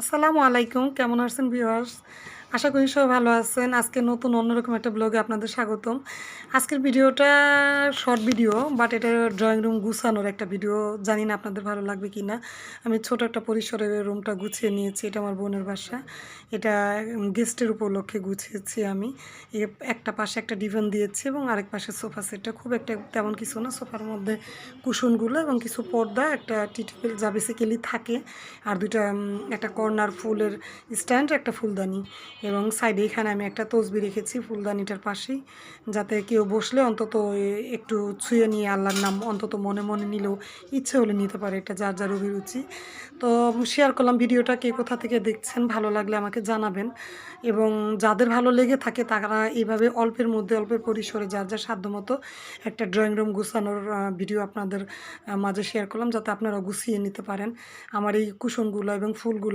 আসসালামু আলাইকুম, কেমন আছেন ভিউয়ার্স? আশা করি সবাই ভালো আছেন। আজকে নতুন অন্যরকম একটা ব্লগে আপনাদের স্বাগতম। আজকের ভিডিওটা শর্ট ভিডিও, বাট এটা ড্রয়িং রুম গুছানোর একটা ভিডিও। জানি না আপনাদের ভালো লাগবে কিনা। আমি ছোট একটা পরিসরে রুমটা গুছিয়ে নিয়েছি। এটা আমার বোনের বাসা। এটা গেস্টের উপলক্ষে গুছিয়েছি আমি। একটা পাশে একটা ডিভান দিয়েছি এবং আরেক পাশে সোফা সেটটা খুব একটা তেমন কিছু না। সোফার মধ্যে কুশনগুলো এবং কিছু পর্দা, একটা টি টেবিল যা বেসিক্যালি থাকে, আর দুইটা একটা কর্নার ফুলের স্ট্যান্ড, একটা ফুলদানি, এবং সাইডে এখানে আমি একটা তসবি রেখেছি ফুলদানিটার পাশেই, যাতে কেউ বসলে অন্তত একটু ছুঁয়ে নিয়ে আল্লাহর নাম অন্তত মনে মনে নিলেও ইচ্ছে হলে নিতে পারে। এটা যার যার অভিরুচি। তো শেয়ার করলাম ভিডিওটা, কে কোথা থেকে দেখছেন, ভালো লাগলে আমাকে জানাবেন। এবং যাদের ভালো লেগে থাকে তারা এইভাবে অল্পের মধ্যে অল্পের পরিসরে যার যার সাধ্যমতো একটা ড্রয়িং রুম গুছানোর ভিডিও আপনাদের মাঝে শেয়ার করলাম, যাতে আপনারা গুছিয়ে নিতে পারেন আমার এই কুশনগুলো এবং ফুলগুলো